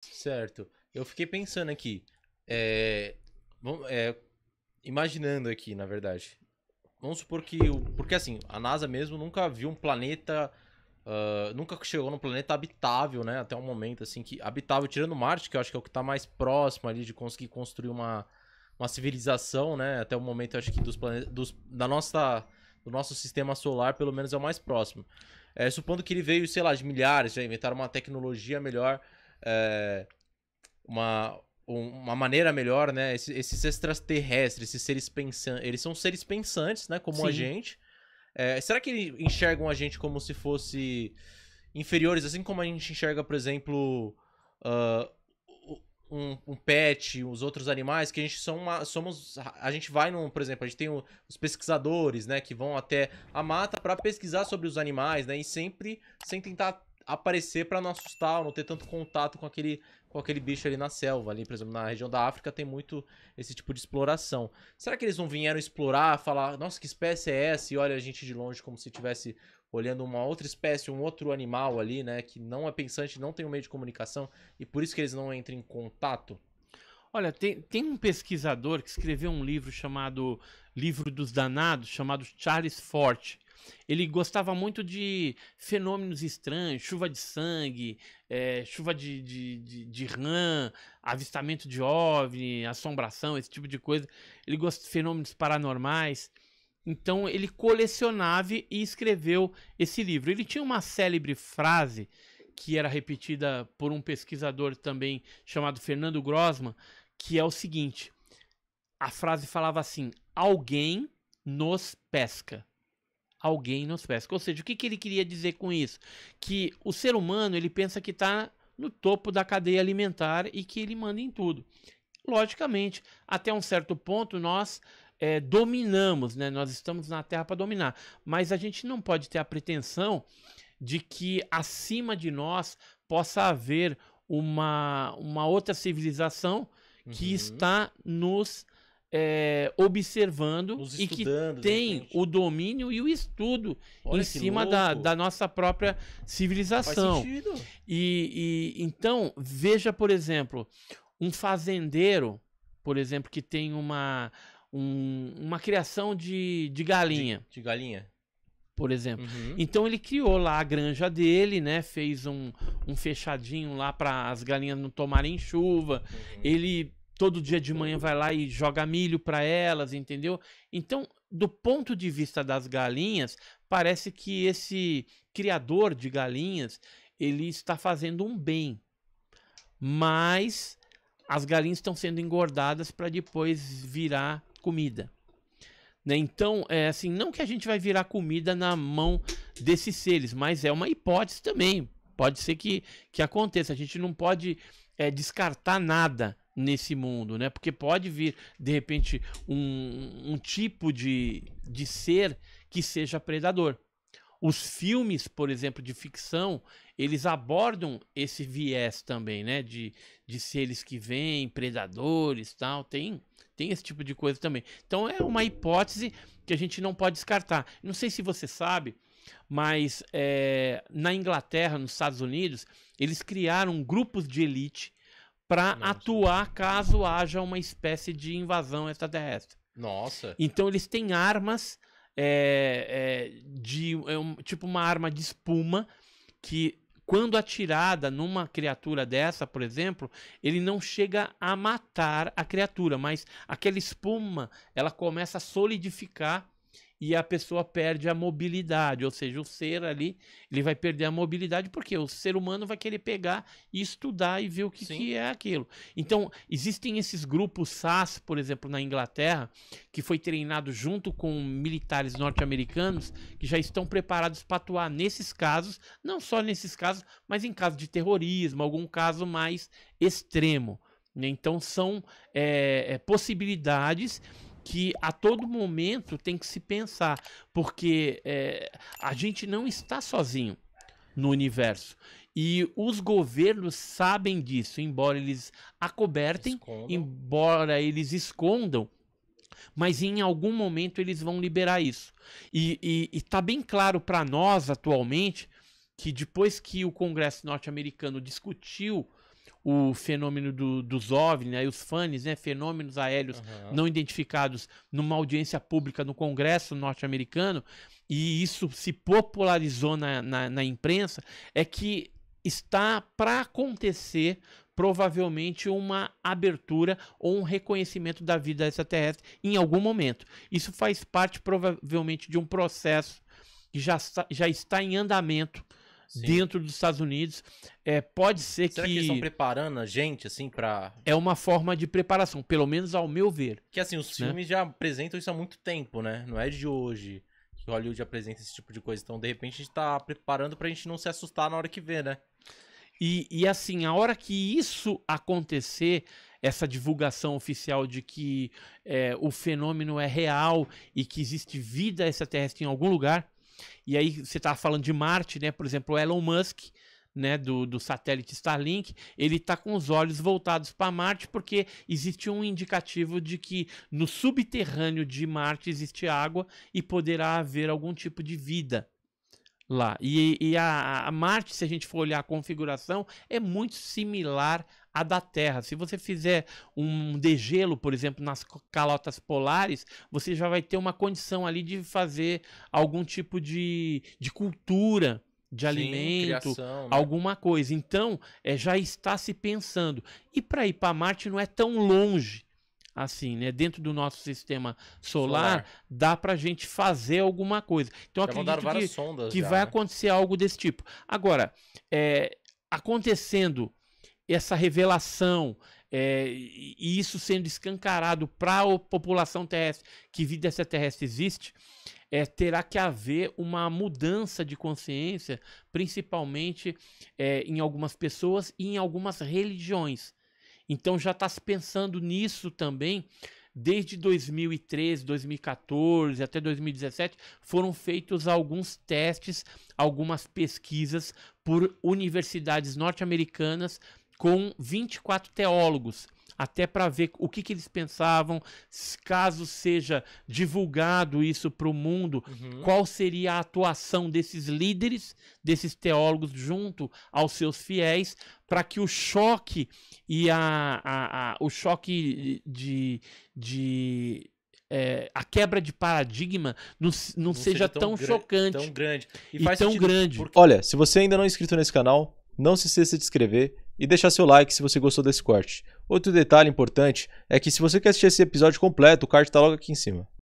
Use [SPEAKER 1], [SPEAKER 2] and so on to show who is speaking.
[SPEAKER 1] Certo. Eu fiquei pensando aqui. É, é, imaginando aqui, na verdade. Vamos supor que. Porque assim, a NASA mesmo nunca viu um planeta. Nunca chegou num planeta habitável, né? Até um momento, assim, que. Habitável, tirando Marte, que eu acho que é o que tá mais próximo ali de conseguir construir uma civilização, né? Até o momento, eu acho que dos planetas. Do nosso sistema solar, pelo menos, é o mais próximo. Supondo que ele veio, sei lá, de milhares, já inventaram uma tecnologia melhor. É, uma, uma maneira melhor, né? Esses extraterrestres, esses seres pensantes, eles são seres pensantes, né? Como a
[SPEAKER 2] Sim.
[SPEAKER 1] gente. Será que eles enxergam a gente como se fosse inferiores, assim como a gente enxerga, por exemplo, ah, um pet, os outros animais, que a gente somos. A gente vai num, por exemplo, a gente tem os pesquisadores, né? Que vão até a mata para pesquisar sobre os animais, né? E sempre sem tentar aparecer para não assustar, ou não ter tanto contato com aquele bicho ali na selva, ali, por exemplo, na região da África tem muito esse tipo de exploração. Será que eles não vieram explorar, falar, nossa, que espécie é essa? E olha a gente de longe como se estivesse olhando uma outra espécie, um outro animal ali, né, que não é pensante, não tem um meio de comunicação e por isso que eles não entram em contato?
[SPEAKER 2] Olha, tem um pesquisador que escreveu um livro chamado Livro dos Danados, chamado Charles Fort. Ele gostava muito de fenômenos estranhos, chuva de sangue, chuva de rã, avistamento de OVNI, assombração, esse tipo de coisa. Ele gosta de fenômenos paranormais. Então ele colecionava e escreveu esse livro. Ele tinha uma célebre frase que era repetida por um pesquisador também chamado Fernando Grossman, que é o seguinte: a frase falava assim: alguém nos pesca. Alguém nos pesca. Ou seja, o que ele queria dizer com isso? Que o ser humano ele pensa que está no topo da cadeia alimentar e que ele manda em tudo. Logicamente, até um certo ponto nós dominamos, né? Nós estamos na Terra para dominar, mas a gente não pode ter a pretensão de que acima de nós possa haver uma outra civilização que
[SPEAKER 1] Uhum.
[SPEAKER 2] está nos observando
[SPEAKER 1] Nos
[SPEAKER 2] e que
[SPEAKER 1] estudando, de
[SPEAKER 2] tem
[SPEAKER 1] repente.
[SPEAKER 2] o domínio e o estudo em
[SPEAKER 1] Olha que
[SPEAKER 2] cima da,
[SPEAKER 1] louco.
[SPEAKER 2] da nossa própria
[SPEAKER 1] Faz
[SPEAKER 2] civilização.
[SPEAKER 1] sentido.
[SPEAKER 2] E então, veja, por exemplo, um fazendeiro, por exemplo, que tem uma criação de galinha,
[SPEAKER 1] De galinha.
[SPEAKER 2] por exemplo.
[SPEAKER 1] Uhum.
[SPEAKER 2] Então ele criou lá a granja dele, né? Fez um fechadinho lá para as galinhas não tomarem chuva.
[SPEAKER 1] Uhum.
[SPEAKER 2] Ele todo dia de manhã vai lá e joga milho para elas, entendeu? Então, do ponto de vista das galinhas, parece que esse criador de galinhas ele está fazendo um bem, mas as galinhas estão sendo engordadas para depois virar comida. Né? Então, é assim, não que a gente vai virar comida na mão desses seres, mas é uma hipótese também. Pode ser que aconteça. A gente não pode descartar nada nesse mundo, né? Porque pode vir, de repente, um tipo de ser que seja predador. Os filmes, por exemplo, de ficção, eles abordam esse viés também, né? De seres que vêm, predadores tal. Tem esse tipo de coisa também. Então é uma hipótese que a gente não pode descartar. Não sei se você sabe, mas na Inglaterra, nos Estados Unidos, eles criaram grupos de elite para
[SPEAKER 1] Não, não sabia.
[SPEAKER 2] atuar caso haja uma espécie de invasão extraterrestre.
[SPEAKER 1] Nossa.
[SPEAKER 2] Então eles têm armas tipo uma arma de espuma que quando atirada numa criatura dessa, por exemplo, ele não chega a matar a criatura, mas aquela espuma ela começa a solidificar e a pessoa perde a mobilidade, ou seja, o ser ali ele vai perder a mobilidade porque o ser humano vai querer pegar e estudar e ver o que,
[SPEAKER 1] Sim.
[SPEAKER 2] que é aquilo. Então, existem esses grupos SAS, por exemplo, na Inglaterra, que foi treinado junto com militares norte-americanos que já estão preparados para atuar nesses casos, não só nesses casos, mas em caso de terrorismo, algum caso mais extremo. Né? Então, são possibilidades que a todo momento tem que se pensar, porque a gente não está sozinho no universo. E os governos sabem disso, embora eles acobertem,
[SPEAKER 1] Escondam.
[SPEAKER 2] embora eles escondam, mas em algum momento eles vão liberar isso. E está bem claro para nós atualmente que depois que o Congresso norte-americano discutiu o fenômeno dos OVNI, né, os FANIs, né, fenômenos aéreos não identificados, numa audiência pública no Congresso norte-americano, e isso se popularizou na imprensa, é que está para acontecer provavelmente uma abertura ou um reconhecimento da vida extraterrestre em algum momento. Isso faz parte provavelmente de um processo que já está em andamento. Sim. Dentro dos Estados Unidos. Pode ser
[SPEAKER 1] Será
[SPEAKER 2] que
[SPEAKER 1] eles estão preparando a gente, assim, pra...
[SPEAKER 2] É uma forma de preparação, pelo menos ao meu ver.
[SPEAKER 1] Que, assim, os filmes já apresentam isso há muito tempo, né? Não é de hoje que Hollywood apresenta esse tipo de coisa. Então, de repente, a gente tá preparando pra gente não se assustar na hora que vê, né?
[SPEAKER 2] E assim, a hora que isso acontecer, essa divulgação oficial de que o fenômeno é real e que existe vida extraterrestre em algum lugar, e aí você estava falando de Marte, né? Por exemplo, o Elon Musk, né, do satélite Starlink, ele está com os olhos voltados para Marte porque existe um indicativo de que no subterrâneo de Marte existe água e poderá haver algum tipo de vida lá. E a Marte, se a gente for olhar a configuração, é muito similar à da Terra. Se você fizer um degelo, por exemplo, nas calotas polares, você já vai ter uma condição ali de fazer algum tipo de cultura, de alimento, criação, né? Alguma coisa. Então, já está se pensando. E para ir para Marte não é tão longe. Assim, né? Dentro do nosso sistema solar. Dá pra gente fazer alguma coisa. Então,
[SPEAKER 1] já acredito
[SPEAKER 2] que vai acontecer algo desse tipo. Agora, acontecendo essa revelação e isso sendo escancarado para a população terrestre que vida extraterrestre existe, terá que haver uma mudança de consciência, principalmente em algumas pessoas e em algumas religiões. Então já está se pensando nisso também. Desde 2013, 2014 até 2017 foram feitos alguns testes, algumas pesquisas por universidades norte-americanas com 24 teólogos, até para ver o que eles pensavam, caso seja divulgado isso para o mundo, qual seria a atuação desses líderes, desses teólogos junto aos seus fiéis, para que o choque e o choque a quebra de paradigma não seja tão chocante,
[SPEAKER 1] tão grande.
[SPEAKER 2] E tão grande.
[SPEAKER 3] Porque... Olha, se você ainda não é inscrito nesse canal, não se esqueça de se inscrever e deixar seu like se você gostou desse corte. Outro detalhe importante é que se você quer assistir esse episódio completo, o card está logo aqui em cima.